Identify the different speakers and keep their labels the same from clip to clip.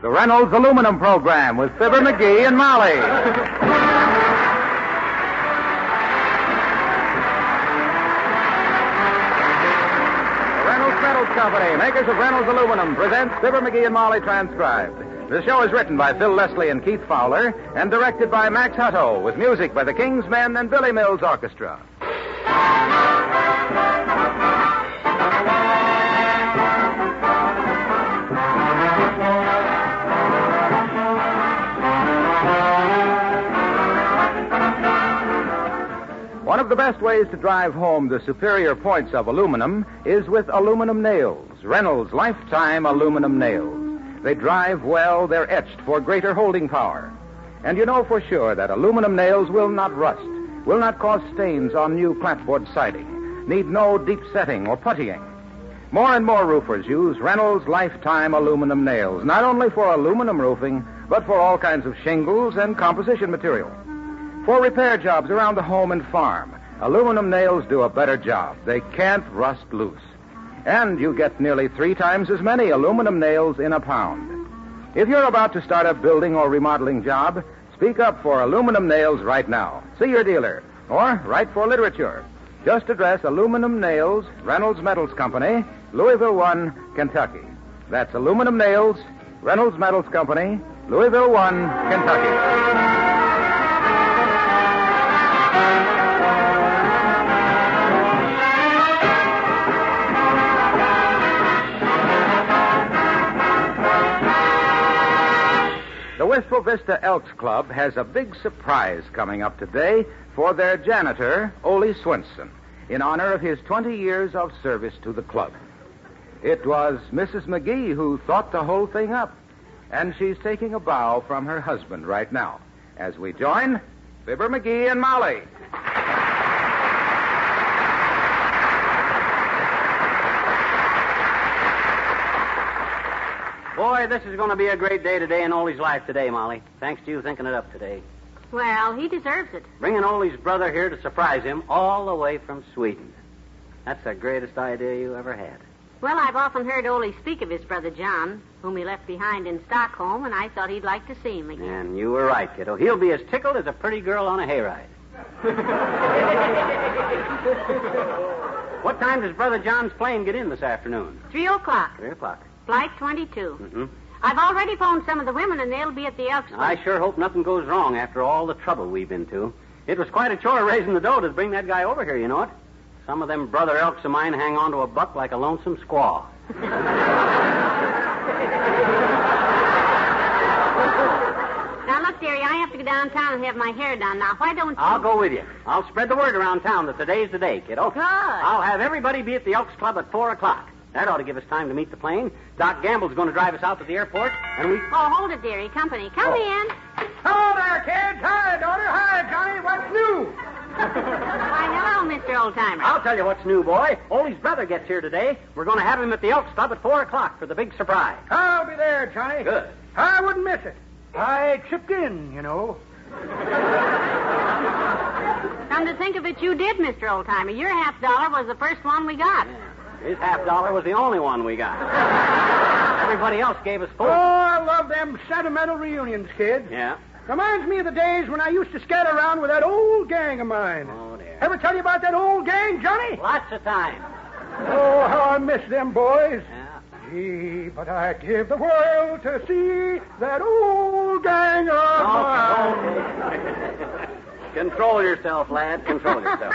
Speaker 1: The Reynolds Aluminum Program with Fibber McGee and Molly. The Reynolds Metals Company, makers of Reynolds Aluminum, presents Fibber McGee and Molly transcribed. The show is written by Phil Leslie and Keith Fowler and directed by Max Hutto with music by the King's Men and Billy Mills Orchestra. One of the best ways to drive home the superior points of aluminum is with aluminum nails, Reynolds Lifetime Aluminum Nails. They drive well, they're etched for greater holding power. And you know for sure that aluminum nails will not rust, will not cause stains on new clapboard siding, need no deep setting or puttying. More and more roofers use Reynolds Lifetime Aluminum Nails, not only for aluminum roofing, but for all kinds of shingles and composition material. For repair jobs around the home and farm, aluminum nails do a better job. They can't rust loose. And you get nearly 3 times as many aluminum nails in a pound. If you're about to start a building or remodeling job, speak up for aluminum nails right now. See your dealer. Or write for literature. Just address Aluminum Nails, Reynolds Metals Company, Louisville 1, Kentucky. That's Aluminum Nails, Reynolds Metals Company, Louisville 1, Kentucky. The Wistful Vista Elks Club has a big surprise coming up today for their janitor, Ole Swenson, in honor of his 20 years of service to the club. It was Mrs. McGee who thought the whole thing up, and she's taking a bow from her husband right now as we join Fibber McGee and Molly.
Speaker 2: Boy, this is going to be a great day today in Ole's life today, Molly. Thanks to you thinking it up today.
Speaker 3: Well, he deserves it.
Speaker 2: Bringing Ole's brother here to surprise him all the way from Sweden. That's the greatest idea you ever had.
Speaker 3: Well, I've often heard Ole speak of his brother John, whom he left behind in Stockholm, and I thought he'd like to see him again.
Speaker 2: And you were right, kiddo. He'll be as tickled as a pretty girl on a hayride. What time does Brother John's plane get in this afternoon?
Speaker 3: 3 o'clock.
Speaker 2: 3 o'clock.
Speaker 3: Flight 22.
Speaker 2: Mm-hmm.
Speaker 3: I've already phoned some of the women, and they'll be at the Elks.
Speaker 2: I sure hope nothing goes wrong after all the trouble we've been to. It was quite a chore raising the dough to bring that guy over here, you know it. Some of them brother Elks of mine hang on to a buck like a lonesome squaw.
Speaker 3: Now, look, dearie, I have to go downtown and have my hair done. Now, why don't you...
Speaker 2: I'll go with you. I'll spread the word around town that today's the day, kiddo.
Speaker 3: Good.
Speaker 2: I'll have everybody be at the Elks Club at 4 o'clock. That ought to give us time to meet the plane. Doc Gamble's going to drive us out to the airport, and we...
Speaker 3: Oh, hold it, dearie. Company. Come in.
Speaker 4: Hello there, kids. Hi, daughter. Hi, Johnny. What's new?
Speaker 3: Why, hello, Mr. Oldtimer.
Speaker 2: I'll tell you what's new, boy. Ole's brother gets here today. We're going to have him at the Elks Club at 4 o'clock for the big surprise.
Speaker 4: I'll be there, Johnny.
Speaker 2: Good.
Speaker 4: I wouldn't miss it. I chipped in, you know.
Speaker 3: Come to think of it, you did, Mr. Oldtimer. Your $50 was the first one we got.
Speaker 2: Yeah. His $50 was the only one we got. Everybody else gave us full.
Speaker 4: Oh, I love them sentimental reunions, kids.
Speaker 2: Yeah?
Speaker 4: Reminds me of the days when I used to scatter around with that old gang of mine.
Speaker 2: Oh, dear.
Speaker 4: Ever tell you about that old gang, Johnny?
Speaker 2: Lots of time.
Speaker 4: Oh, how I miss them boys.
Speaker 2: Yeah.
Speaker 4: Gee, but I'd give the world to see that old gang of mine.
Speaker 2: Control yourself, lad. Control yourself.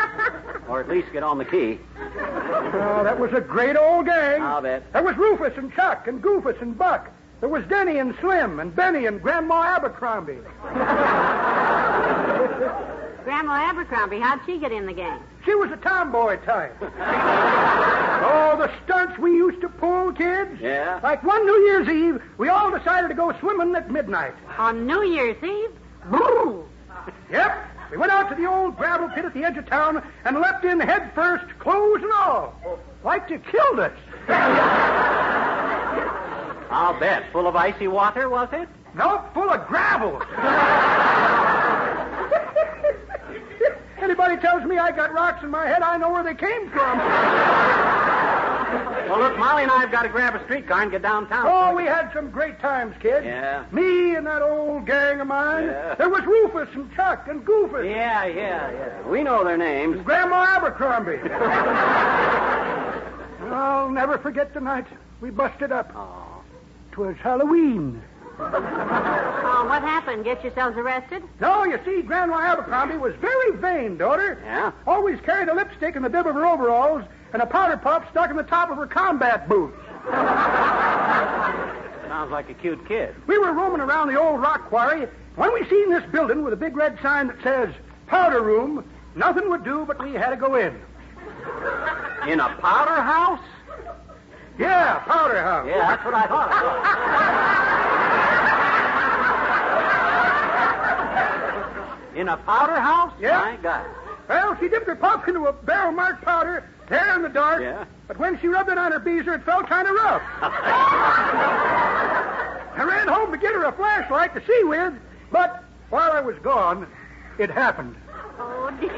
Speaker 2: Or at least get on the key.
Speaker 4: Oh, that was a great old gang.
Speaker 2: I'll bet.
Speaker 4: There was Rufus and Chuck and Goofus and Buck. There was Denny and Slim and Benny and Grandma Abercrombie.
Speaker 3: Grandma Abercrombie, how'd she get in the game?
Speaker 4: She was a tomboy type. Oh, the stunts we used to pull, kids.
Speaker 2: Yeah?
Speaker 4: Like one New Year's Eve, we all decided to go swimming at midnight.
Speaker 3: On New Year's Eve? Boo!
Speaker 4: Yep. We went out to the old gravel pit at the edge of town and leapt in head first, clothes and all. Like you killed us.
Speaker 2: I'll bet. Full of icy water, was it?
Speaker 4: No, full of gravel. Anybody tells me I got rocks in my head, I know where they came from.
Speaker 2: Well, look, Molly and I have got to grab a streetcar and get downtown.
Speaker 4: Oh, we had some great times, kid.
Speaker 2: Yeah.
Speaker 4: Me and that old gang of mine.
Speaker 2: Yeah.
Speaker 4: There was Rufus and Chuck and Goofus.
Speaker 2: Yeah. We know their names.
Speaker 4: Grandma Abercrombie. I'll never forget the night we busted up.
Speaker 2: Oh.
Speaker 4: 'Twas Halloween.
Speaker 3: Oh, what happened? Get yourselves arrested?
Speaker 4: No, you see, Grandma Abercrombie was very vain, daughter.
Speaker 2: Yeah?
Speaker 4: Always carried a lipstick in the bib of her overalls and a powder puff stuck in the top of her combat boots.
Speaker 2: Sounds like a cute kid.
Speaker 4: We were roaming around the old rock quarry when we seen this building with a big red sign that says, Powder Room. Nothing would do, but we had to go in.
Speaker 2: In a powder house?
Speaker 4: Yeah, Powder House.
Speaker 2: Yeah, that's what I thought. In a powder house?
Speaker 4: Yeah.
Speaker 2: My God.
Speaker 4: Well, she dipped her puff into a barrel-marked powder there in the dark.
Speaker 2: Yeah.
Speaker 4: But when she rubbed it on her beezer, it felt kind of rough. I ran home to get her a flashlight to see with, but while I was gone, it happened.
Speaker 3: Oh, dear.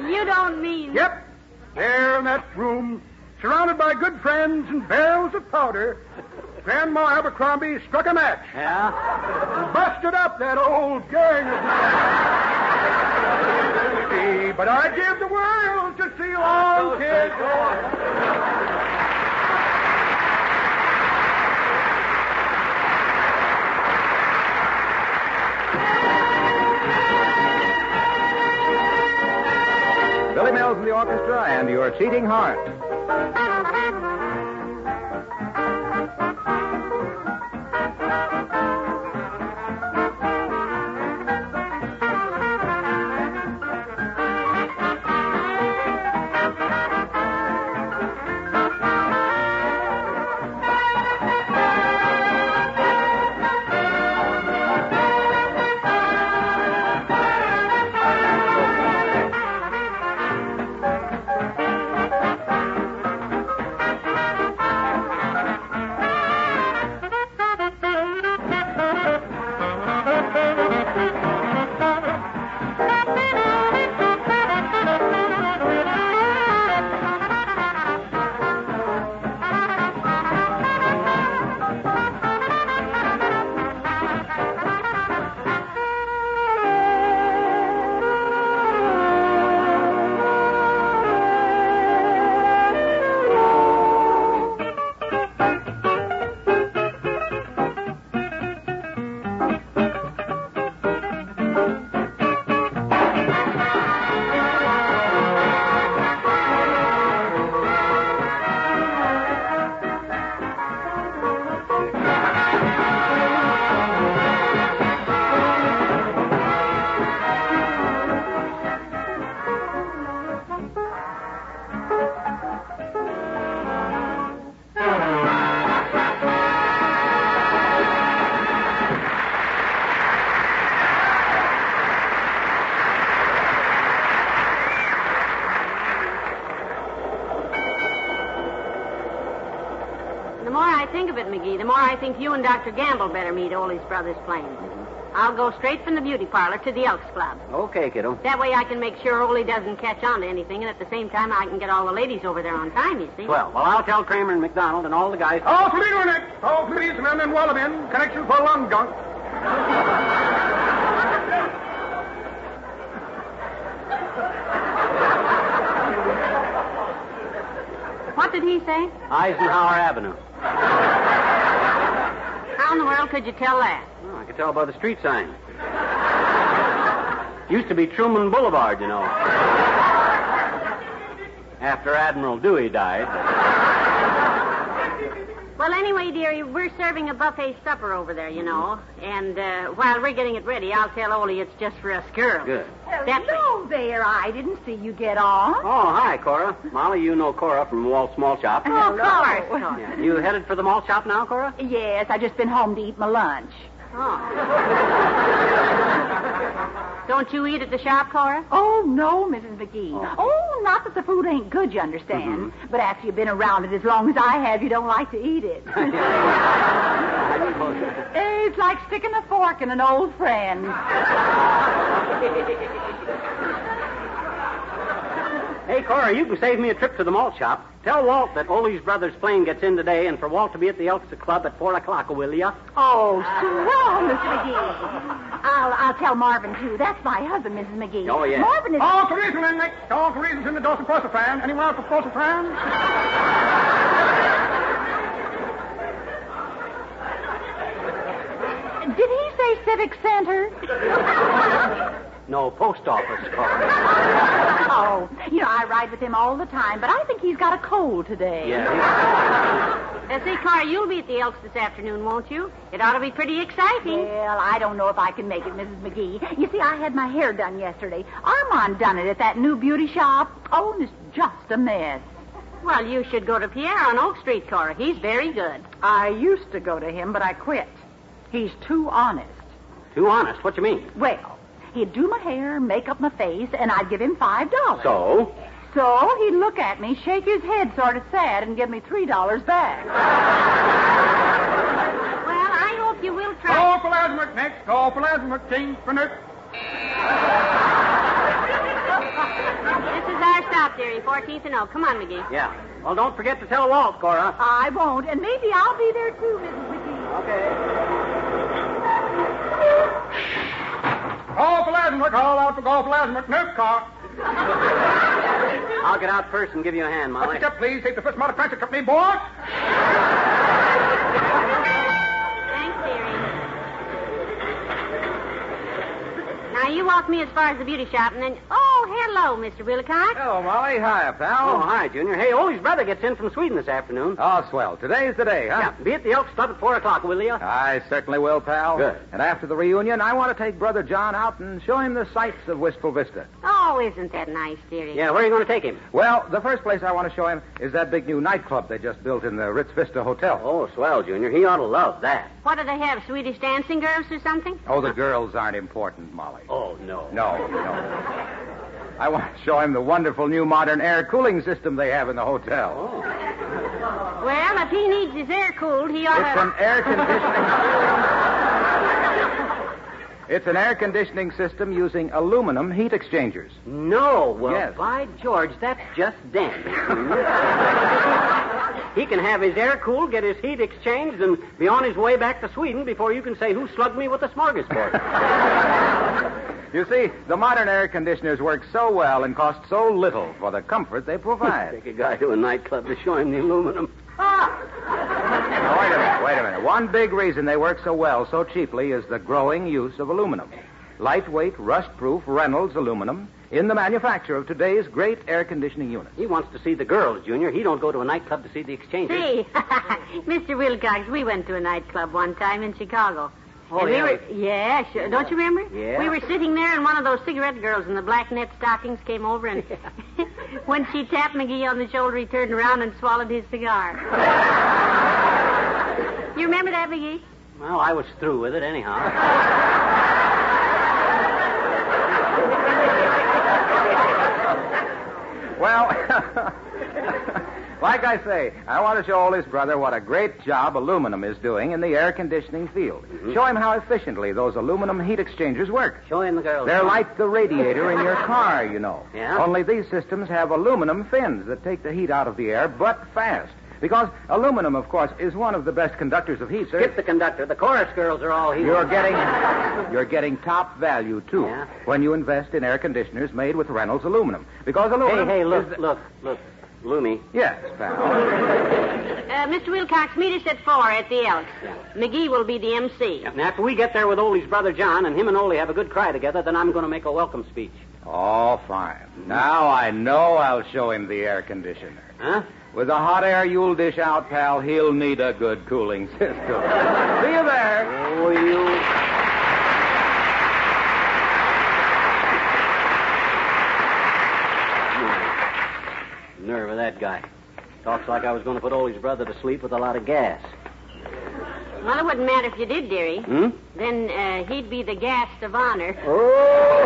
Speaker 3: You don't mean...
Speaker 4: Yep, there in that room, surrounded by good friends and barrels of powder, Grandma Abercrombie struck a match.
Speaker 2: Yeah?
Speaker 4: And busted up that old gang of... But I give the world to see long kids.
Speaker 1: Billy Mills and the orchestra and Your Cheating Heart.
Speaker 3: The more I think of it, McGee, the more I think you and Dr. Gamble better meet Ole's Brothers Plain. I'll go straight from the beauty parlor to the Elks Club.
Speaker 2: Okay, kiddo.
Speaker 3: That way I can make sure Ole doesn't catch on to anything, and at the same time I can get all the ladies over there on time, you see.
Speaker 2: Well, I'll tell Kramer and McDonald and all the guys.
Speaker 4: All Toledo in it. All policemen and Wallabian. Connection for lung gunk.
Speaker 3: What did he say?
Speaker 2: Eisenhower Avenue.
Speaker 3: How in the world could you tell that?
Speaker 2: Oh, I could tell by the street sign. Used to be Truman Boulevard, you know. After Admiral Dewey died.
Speaker 3: Well, anyway, dearie, we're serving a buffet supper over there, you know. And while we're getting it ready, I'll tell Ole it's just for us girls.
Speaker 2: Good.
Speaker 5: Hello there. I didn't see you get on.
Speaker 2: Oh, hi, Cora. Molly, you know Cora from Wall's Small Shop.
Speaker 3: Oh, of course.
Speaker 2: Yeah. You headed for the mall shop now, Cora?
Speaker 5: Yes, I just been home to eat my lunch.
Speaker 3: Oh. Don't you eat at the shop, Cora?
Speaker 5: Oh, no, Mrs. McGee. Oh, not that the food ain't good, you understand.
Speaker 2: Mm-hmm.
Speaker 5: But after you've been around it as long as I have, you don't like to eat it. It's like sticking a fork in an old friend.
Speaker 2: Hey, Cora, you can save me a trip to the malt shop. Tell Walt that Ole's brother's plane gets in today and for Walt to be at the Elks Club at 4 o'clock, will ya?
Speaker 5: Oh, swell, Mr. McGee. I'll tell Marvin, too. That's my husband, Mrs. McGee.
Speaker 2: Oh, yeah.
Speaker 5: Marvin is...
Speaker 4: All Caritas, Nick. All Caritas in the Dawson Fran. Anyone else for Fran?
Speaker 5: Did he say Civic Center?
Speaker 2: No, post office, Cora.
Speaker 5: Oh, I ride with him all the time, but I think he's got a cold today.
Speaker 2: Yeah.
Speaker 3: Say, Cora, you'll be at the Elks this afternoon, won't you? It ought to be pretty exciting.
Speaker 5: Well, I don't know if I can make it, Mrs. McGee. You see, I had my hair done yesterday. Armand done it at that new beauty shop. Oh, and it's just a mess.
Speaker 3: Well, you should go to Pierre on Oak Street, Cora. He's very good.
Speaker 5: I used to go to him, but I quit. He's too honest.
Speaker 2: Too honest? What you mean?
Speaker 5: Well, he'd do my hair, make up my face, and I'd give him $5.
Speaker 2: So?
Speaker 5: So he'd look at me, shake his head sort of sad, and give me $3 back.
Speaker 3: Well, I hope you will try.
Speaker 4: Call for Lazarus, Nick. Call for Lazarus, King for Nick.
Speaker 3: This is our stop, dearie, 14th and Oak. Come on, McGee.
Speaker 2: Yeah. Well, don't forget to tell Walt, Cora.
Speaker 5: I won't, and maybe I'll be there too, Mrs. McGee.
Speaker 2: Okay.
Speaker 4: Call for Lazarus. Call out for Call for Lazarus. Nick, car.
Speaker 2: I'll get out first and give you a hand, Molly.
Speaker 4: What's up, please? Take the first motor transit company, boy.
Speaker 3: Thanks, dearie. Now, you walk me as far as the beauty shop, and then... Oh, hello, Mr. Wilcox.
Speaker 1: Hello, Molly. Hi, pal.
Speaker 2: Oh, hi, Junior. Hey, Ole's brother gets in from Sweden this afternoon.
Speaker 1: Oh, swell. Today's the day, huh?
Speaker 2: Yeah, be at the Elks Club at 4 o'clock, will you?
Speaker 1: I certainly will, pal.
Speaker 2: Good.
Speaker 1: And after the reunion, I want to take Brother John out and show him the sights of Wistful Vista.
Speaker 3: Oh, isn't that nice, dearie?
Speaker 2: Yeah, where are you going to take him?
Speaker 1: Well, the first place I want to show him is that big new nightclub they just built in the Ritz Vista Hotel.
Speaker 2: Oh, swell, Junior. He ought to love that.
Speaker 3: What do they have, Swedish dancing girls or something?
Speaker 1: Oh, the girls aren't important, Molly.
Speaker 2: Oh, no.
Speaker 1: No. I want to show him the wonderful new modern air cooling system they have in the hotel.
Speaker 2: Oh.
Speaker 3: Well, if he needs his air cooled, he ought
Speaker 1: It's
Speaker 3: to...
Speaker 1: an air conditioning... It's an air conditioning system using aluminum heat exchangers.
Speaker 2: No. Well,
Speaker 1: Yes.
Speaker 2: by George, that's just dandy. He can have his air cooled, get his heat exchanged, and be on his way back to Sweden before you can say who slugged me with a smorgasbord.
Speaker 1: You see, the modern air conditioners work so well and cost so little for the comfort they provide.
Speaker 2: Take a guy to a nightclub to show him the aluminum.
Speaker 1: Now, wait a minute. One big reason they work so well, so cheaply, is the growing use of aluminum. Lightweight, rust-proof Reynolds aluminum in the manufacture of today's great air conditioning units.
Speaker 2: He wants to see the girls, Junior. He don't go to a nightclub to see the exchangers.
Speaker 3: Say, Mr. Wilcox, we went to a nightclub one time in Chicago.
Speaker 2: Oh,
Speaker 3: and
Speaker 2: yeah.
Speaker 3: Yeah, sure. Don't you remember?
Speaker 2: Yeah.
Speaker 3: We were sitting there, and one of those cigarette girls in the black net stockings came over, and when she tapped McGee on the shoulder, he turned around and swallowed his cigar. You remember that, McGee?
Speaker 2: Well, I was through with it anyhow.
Speaker 1: Well, like I say, I want to show Ole's brother what a great job aluminum is doing in the air conditioning field.
Speaker 2: Mm-hmm.
Speaker 1: Show him how efficiently those aluminum heat exchangers work.
Speaker 2: Show him the girls.
Speaker 1: They're like the radiator in your car, you know.
Speaker 2: Yeah?
Speaker 1: Only these systems have aluminum fins that take the heat out of the air, but fast. Because aluminum, of course, is one of the best conductors of heat, sir.
Speaker 2: Skip the conductor. The chorus girls are all here.
Speaker 1: You're getting top value, too,
Speaker 2: Yeah?
Speaker 1: when you invest in air conditioners made with Reynolds aluminum. Because aluminum...
Speaker 2: Hey,
Speaker 1: is
Speaker 2: look,
Speaker 1: the-
Speaker 2: look. Loomy.
Speaker 1: Yes, pal.
Speaker 3: Mr. Wilcox, meet us at 4 at the Elks.
Speaker 2: Yeah.
Speaker 3: McGee will be the MC.
Speaker 2: And after we get there with Ole's brother John and him and Ole have a good cry together, then I'm going to make a welcome speech.
Speaker 1: Oh, fine. Now I know I'll show him the air conditioner.
Speaker 2: Huh?
Speaker 1: With the hot air you'll dish out, pal, he'll need a good cooling system. See you there.
Speaker 2: Oh, you... Nerve of that guy. Talks like I was going to put Ole's brother to sleep with a lot of gas.
Speaker 3: Well, it wouldn't matter if you did, dearie.
Speaker 2: Hmm?
Speaker 3: Then he'd be the guest of honor.
Speaker 2: Oh!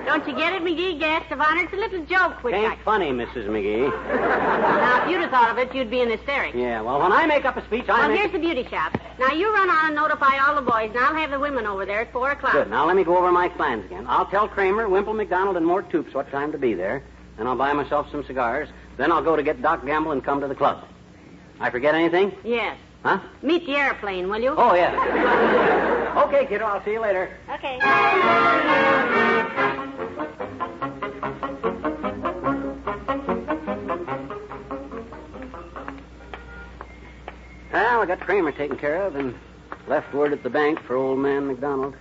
Speaker 3: Don't you get it, McGee? Guest of honor? It's a little joke, which
Speaker 2: Ain't funny, Mrs. McGee.
Speaker 3: Now, if you'd have thought of it, you'd be in hysterics.
Speaker 2: Yeah, well, when I make up a speech,
Speaker 3: Well, here's the beauty shop. Now, you run on and notify all the boys, and I'll have the women over there at 4 o'clock.
Speaker 2: Good. Now, let me go over my plans again. I'll tell Kramer, Wimple McDonald, and Mort Toops what time to be there. Then I'll buy myself some cigars. Then I'll go to get Doc Gamble and come to the club. I forget anything?
Speaker 3: Yes.
Speaker 2: Huh?
Speaker 3: Meet the airplane, will you?
Speaker 2: Oh, yeah. Okay, kiddo, I'll see you later.
Speaker 3: Okay.
Speaker 2: Well, I got Kramer taken care of and left word at the bank for old man McDonald.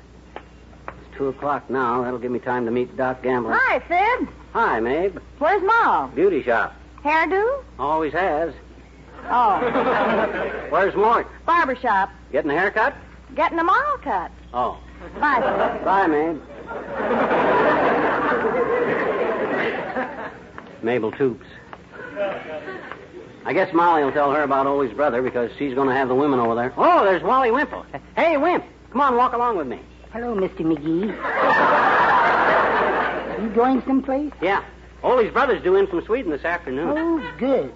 Speaker 2: It's 2:00 now. That'll give me time to meet Doc Gamble.
Speaker 5: Hi, Sid.
Speaker 2: Hi, Mabe.
Speaker 5: Where's Mom?
Speaker 2: Beauty shop.
Speaker 5: Hairdo?
Speaker 2: Always has.
Speaker 5: Oh.
Speaker 2: Where's Mort?
Speaker 5: Barber shop.
Speaker 2: Getting a haircut?
Speaker 5: Getting them all cut.
Speaker 2: Oh.
Speaker 5: Bye, Sid.
Speaker 2: Bye, Mabe. Mabel Toops. I guess Molly will tell her about Ole's brother because she's going to have the women over there. Oh, there's Wally Wimple. Hey, Wimp, come on, walk along with me.
Speaker 6: Hello, Mr. McGee. You going someplace?
Speaker 2: Yeah. Ole's brother's due in from Sweden this afternoon.
Speaker 6: Oh, good.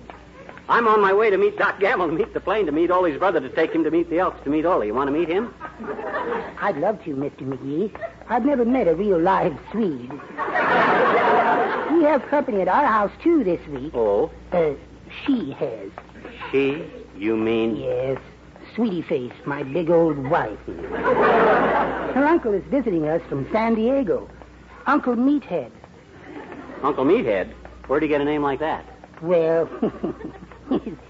Speaker 2: I'm on my way to meet Doc Gamble, to meet the plane, to meet Ole's brother, to take him to meet the Elks, to meet Ole. You want to meet him?
Speaker 6: I'd love to, Mr. McGee. I've never met a real live Swede. We have company at our house, too, this week.
Speaker 2: Oh?
Speaker 6: She has.
Speaker 2: She? You mean?
Speaker 6: Yes. Sweetie Face, my big old wife. Her uncle is visiting us from San Diego. Uncle Meathead.
Speaker 2: Uncle Meathead? Where'd he get a name like that?
Speaker 6: Well,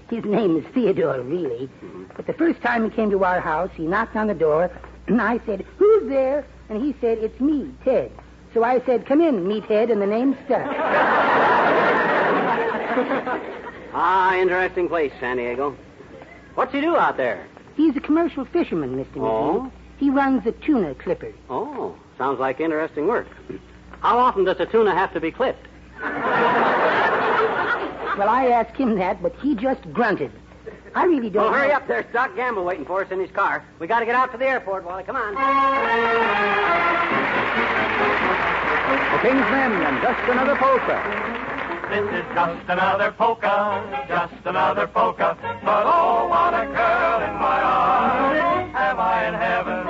Speaker 6: his name is Theodore, really. But the first time he came to our house, he knocked on the door, and I said, "Who's there?" And he said, "It's me, Ted." So I said, "Come in, Meathead," and the name stuck.
Speaker 2: Interesting place, San Diego. What's he do out there?
Speaker 6: He's a commercial fisherman, Mr. McGee.
Speaker 2: Oh?
Speaker 6: He runs a tuna clipper.
Speaker 2: Oh, sounds like interesting work. How often does a tuna have to be clipped?
Speaker 6: Well, I asked him that, but he just grunted. I really don't
Speaker 2: Well, hurry
Speaker 6: know.
Speaker 2: up. There's Doc Gamble waiting for us in his car. We got to get out to the airport, Wally. Come on.
Speaker 1: The King's Men and Just Another Polka.
Speaker 7: This is just another polka, but oh, what a girl in my arms. Am I in heaven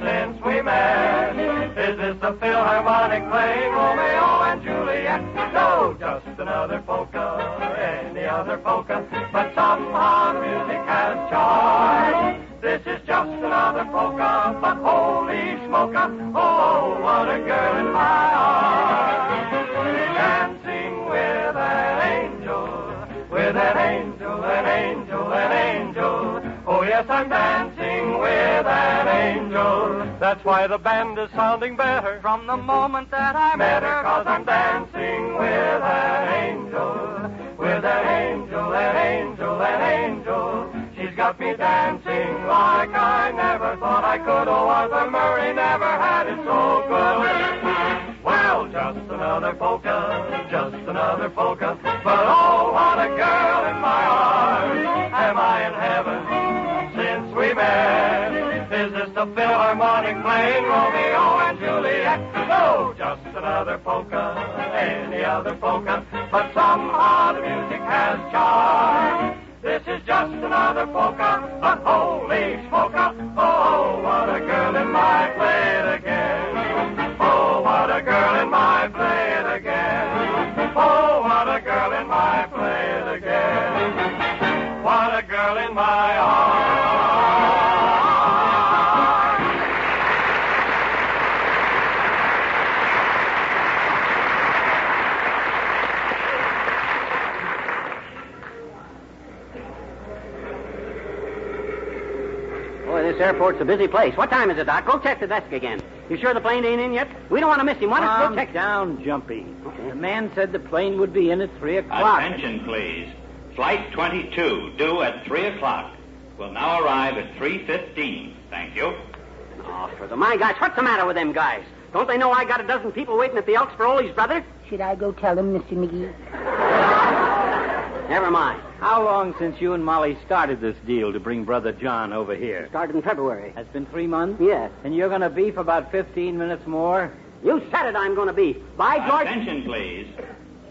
Speaker 7: since we met? Is this a Philharmonic playing Romeo and Juliet? No, just another polka, any other polka, but somehow the music has charm. This is just another polka, but holy smoke-a, oh, what a girl in my arms. Dancing with an angel. Oh, yes, I'm dancing with an angel. That's why the band is sounding better from the moment that I met her, 'cause I'm dancing with an angel. An angel. She's got me dancing like I never thought I could. Oh, Arthur Murray never had it so good. Well, just another polka, but oh, what a girl in my arms. Am I in heaven since we met? Is this the Philharmonic playing Romeo and Juliet? No, just another polka, any other polka, but somehow the music has charm. This is just another polka, but holy smoke-a, oh, what a girl in my play it again. Oh, what a girl in my play it again. Oh, what a girl in my play it again. What a girl in my arms.
Speaker 2: Boy, this airport's a busy place. What time is it, Doc? Go check the desk again. You sure the plane ain't in yet? We don't want to miss him. Why don't you go check?
Speaker 8: Down, Jumpy.
Speaker 2: Okay.
Speaker 8: The man said the plane would be in at 3 o'clock.
Speaker 9: Attention, please. Flight 22, due at 3 o'clock, will now arrive at 3:15. Thank you.
Speaker 2: Oh, my gosh, what's the matter with them guys? Don't they know I got a dozen people waiting at the Elks for Ole's brother?
Speaker 6: Should I go tell him, Mr. McGee?
Speaker 2: Never mind.
Speaker 8: How long since you and Molly started this deal to bring Brother John over here?
Speaker 2: Started in February.
Speaker 8: Has been 3 months?
Speaker 2: Yes.
Speaker 8: And you're going to be for about 15 minutes more?
Speaker 2: You said it, I'm going to be. By George...
Speaker 9: Attention, please.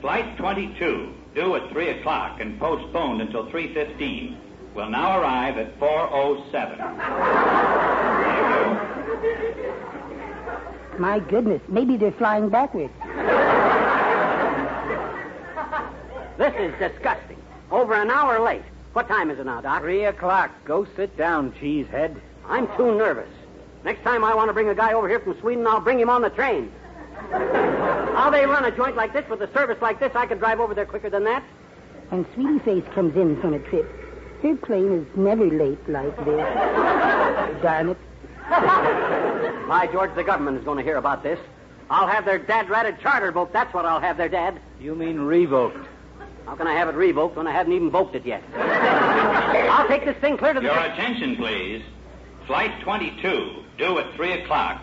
Speaker 9: Flight 22, due at 3 o'clock and postponed until 3:15, will now arrive at 4:07.
Speaker 6: My goodness, maybe they're flying backwards.
Speaker 2: This is disgusting. Over an hour late. What time is it now, Doc?
Speaker 8: 3 o'clock. Go sit down, cheesehead.
Speaker 2: I'm too nervous. Next time I want to bring a guy over here from Sweden, I'll bring him on the train. How they run a joint like this with a service like this, I could drive over there quicker than that.
Speaker 6: When Sweetie Face comes in from a trip, her plane is never late like this. Darn it.
Speaker 2: By George, the government is going to hear about this. I'll have their dad-ratted charter boat. That's what I'll have their dad.
Speaker 8: You mean revoked?
Speaker 2: How can I have it revoked when I haven't even voked it yet? I'll take this thing clear to the...
Speaker 9: Your attention, please. Flight 22, due at 3 o'clock,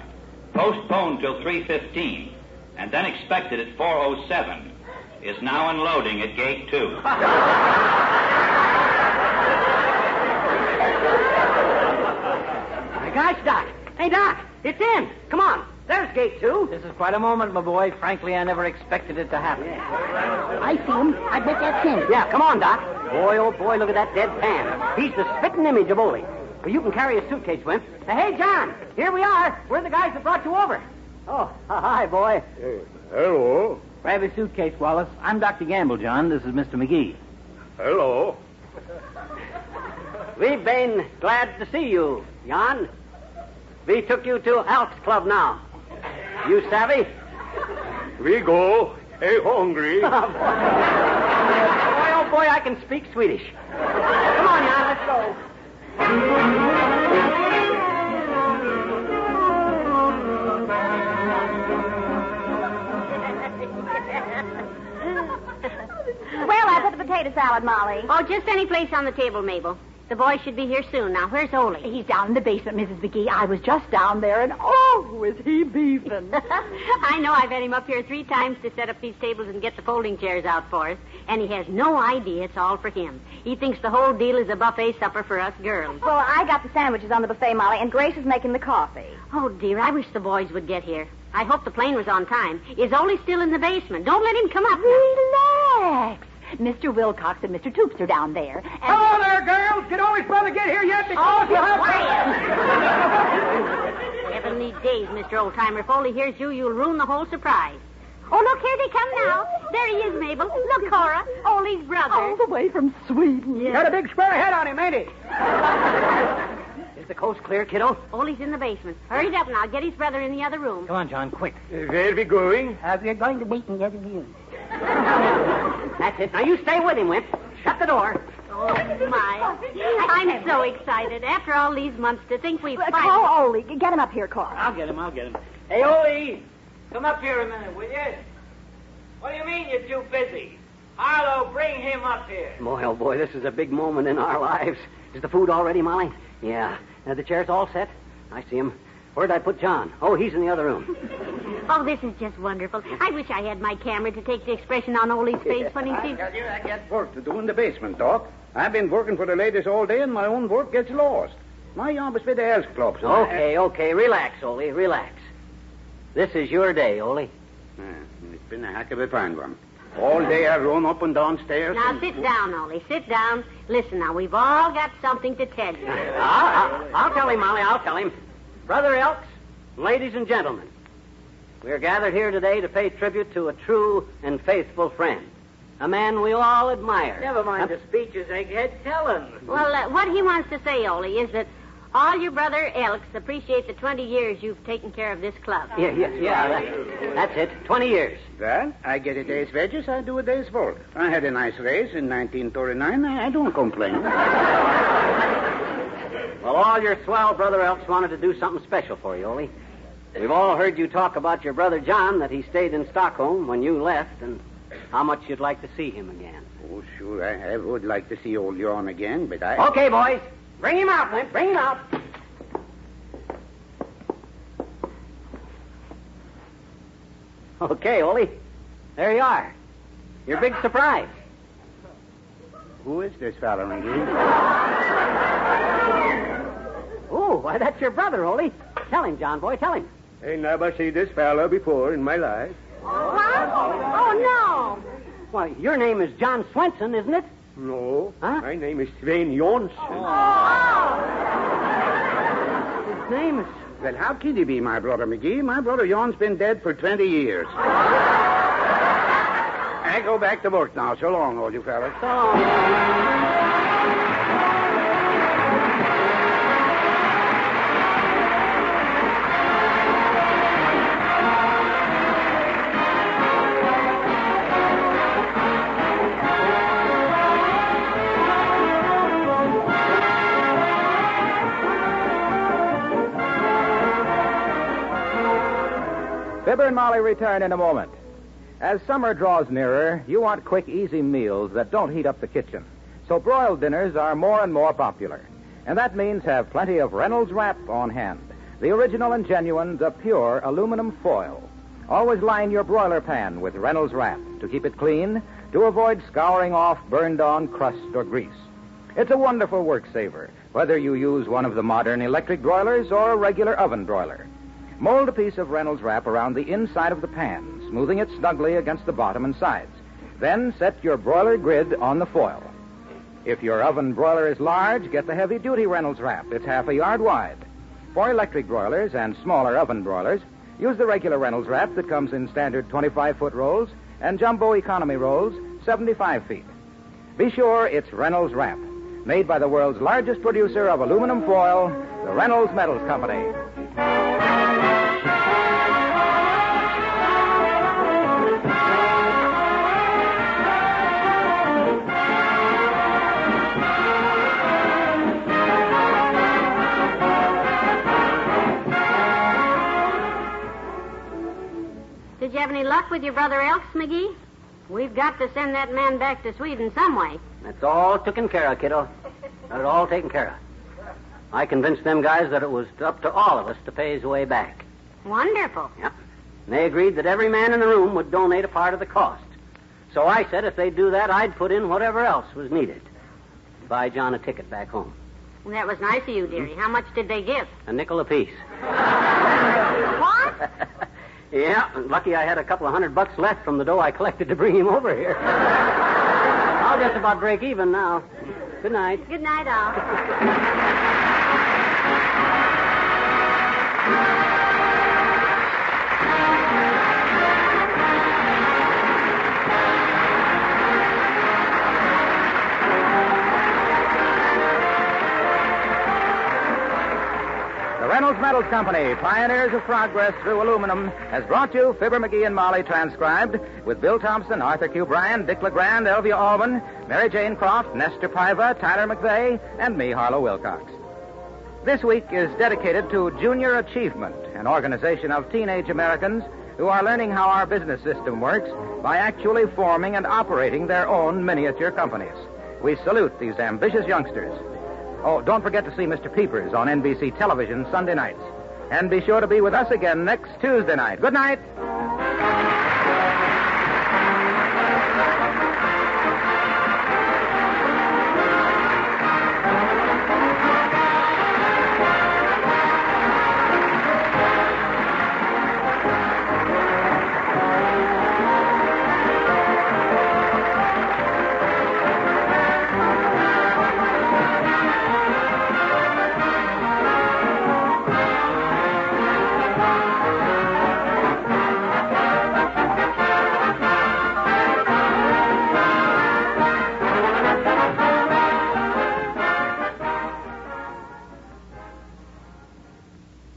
Speaker 9: postponed till 3:15, and then expected at 4:07, is now unloading at Gate 2.
Speaker 2: My gosh, Doc. Hey, Doc, it's in. Come on. There's Gate 2.
Speaker 8: This is quite a moment, my boy. Frankly, I never expected it to happen.
Speaker 6: I see him. I bet that's him.
Speaker 2: Yeah, come on, Doc. Boy, oh boy, look at that dead pan. He's the spitting image of Ole. Well, you can carry a suitcase, Wimp. Hey, John, here we are. We're the guys that brought you over. Oh, hi, boy.
Speaker 10: Hello.
Speaker 8: Grab a suitcase, Wallace. I'm Dr. Gamble, John. This is Mr. McGee.
Speaker 10: Hello.
Speaker 2: We've been glad to see you, Jan. We took you to Elks Club now. You savvy?
Speaker 10: We go. Hey, hungry.
Speaker 2: Boy, oh boy, I can speak Swedish. Come on, Jan, let's go.
Speaker 5: Well, I put the potato salad, Molly.
Speaker 3: Oh, just any place on the table, Mabel. The boy should be here soon. Now, where's Ole?
Speaker 5: He's down in the basement, Mrs. McGee. I was just down there, and oh, is he beefing.
Speaker 3: I know I've had him up here 3 times to set up these tables and get the folding chairs out for us, and he has no idea it's all for him. He thinks the whole deal is a buffet supper for us girls.
Speaker 5: Well, I got the sandwiches on the buffet, Molly, and Grace is making the coffee.
Speaker 3: Oh, dear, I wish the boys would get here. I hope the plane was on time. Is Ole still in the basement? Don't let him come up.
Speaker 5: Relax. Mr. Wilcox and Mr. Toops are down there. And...
Speaker 4: Hello there, girls. Did Ole's brother get here yet? Because you have...
Speaker 3: Heavenly days, Mr. Oldtimer. If Ole hears you, you'll ruin the whole surprise. Oh, look, here they come now. There he is, Mabel. Look, Cora, Ole's brother.
Speaker 5: All the way from Sweden.
Speaker 3: Yeah.
Speaker 4: Got a big square head on him, ain't he?
Speaker 2: Is the coast clear, kiddo?
Speaker 3: Ole's in the basement. Hurry it up now. Get his brother in the other room.
Speaker 8: Come on, John, quick.
Speaker 10: Where we going?
Speaker 6: We're going to wait in the other room.
Speaker 2: That's it. Now, you stay with him, Wimp. Shut the door.
Speaker 3: Oh, my. I'm so excited. After all these months, to think we've finally...
Speaker 5: Call Ole. Get him up here, Cora.
Speaker 8: I'll get him. Hey, Ole, come up here a minute, will you? What do you mean you're too busy? Harlow, bring him up here.
Speaker 2: Boy, oh boy, this is a big moment in our lives. Is the food all ready, Molly? Yeah. The chair's all set? I see him. Where'd I put John? Oh, he's in the other room.
Speaker 3: Oh, this is just wonderful. I wish I had my camera to take the expression on Ole's face when he sees...
Speaker 11: I got work to do in the basement, Doc. I've been working for the ladies all day, and my own work gets lost. My job is with the Elks Club, so...
Speaker 2: Okay. Relax, Ole. Relax. This is your day, Ole.
Speaker 11: It's been a heck of a fine one. All day I've run up and down stairs.
Speaker 3: Now, sit down, Ole. Sit down. Listen, now, we've all got something to tell you.
Speaker 2: I'll tell him, Molly. I'll tell him. Brother Elks, ladies and gentlemen, we are gathered here today to pay tribute to a true and faithful friend. A man we all admire.
Speaker 8: Never mind the speeches, Egghead. Tell him.
Speaker 3: Well, what he wants to say, Ole, is that all your brother Elks appreciate the 20 years you've taken care of this club.
Speaker 2: Yeah. That's it. 20 years.
Speaker 11: Well, I get a day's wages, I do a day's work. I had a nice raise in 1939. I don't complain.
Speaker 2: Well, all your swell brother Elks wanted to do something special for you, Ole. We've all heard you talk about your brother John, that he stayed in Stockholm when you left, and how much you'd like to see him again.
Speaker 11: Oh, sure, I would like to see old John again, but I...
Speaker 2: Okay, boys. Bring him out, Flint. Bring him out. Okay, Ole. There you are. Your big surprise.
Speaker 11: Who is this fella, McGee?
Speaker 2: Oh, why, that's your brother, Ole. Tell him, John boy, tell him.
Speaker 10: Ain't never seen this fella before in my life.
Speaker 3: What? Oh, no.
Speaker 2: Why, your name is John Swenson, isn't it?
Speaker 10: No.
Speaker 2: Huh?
Speaker 10: My name is Sven Jonsson.
Speaker 2: His name is...
Speaker 11: Well, how can he be my brother, McGee? My brother John's been dead for 20 years. I go back to work now. So long, all you fellas.
Speaker 2: So long.
Speaker 1: Fibber and Molly return in a moment. As summer draws nearer, you want quick, easy meals that don't heat up the kitchen. So broiled dinners are more and more popular. And that means have plenty of Reynolds Wrap on hand. The original and genuine, the pure aluminum foil. Always line your broiler pan with Reynolds Wrap to keep it clean, to avoid scouring off burned-on crust or grease. It's a wonderful work saver, whether you use one of the modern electric broilers or a regular oven broiler. Mold a piece of Reynolds Wrap around the inside of the pan, smoothing it snugly against the bottom and sides. Then set your broiler grid on the foil. If your oven broiler is large, get the heavy-duty Reynolds Wrap. It's half a yard wide. For electric broilers and smaller oven broilers, use the regular Reynolds Wrap that comes in standard 25-foot rolls and jumbo economy rolls, 75 feet. Be sure it's Reynolds Wrap, made by the world's largest producer of aluminum foil, the Reynolds Metals Company.
Speaker 3: Did you have any luck with your brother Elks, McGee? We've got to send that man back to Sweden some way.
Speaker 2: That's all taken care of, kiddo. Got it all taken care of. I convinced them guys that it was up to all of us to pay his way back.
Speaker 3: Wonderful.
Speaker 2: Yep. And they agreed that every man in the room would donate a part of the cost. So I said if they'd do that, I'd put in whatever else was needed. Buy John a ticket back home.
Speaker 3: Well, that was nice of you, dearie. How much did they give?
Speaker 2: A nickel apiece.
Speaker 3: What?
Speaker 2: Yeah, lucky I had a couple of $100 left from the dough I collected to bring him over here. I'll just about break even now. Good night.
Speaker 3: Good night, all.
Speaker 1: The Reynolds Metals Company, pioneers of progress through aluminum, has brought you Fibber McGee and Molly transcribed with Bill Thompson, Arthur Q. Bryan, Dick LeGrand, Elvia Alban, Mary Jane Croft, Nestor Piva, Tyler McVeigh, and me, Harlow Wilcox. This week is dedicated to Junior Achievement, an organization of teenage Americans who are learning how our business system works by actually forming and operating their own miniature companies. We salute these ambitious youngsters. Oh, don't forget to see Mr. Peepers on NBC television Sunday nights. And be sure to be with us again next Tuesday night. Good night.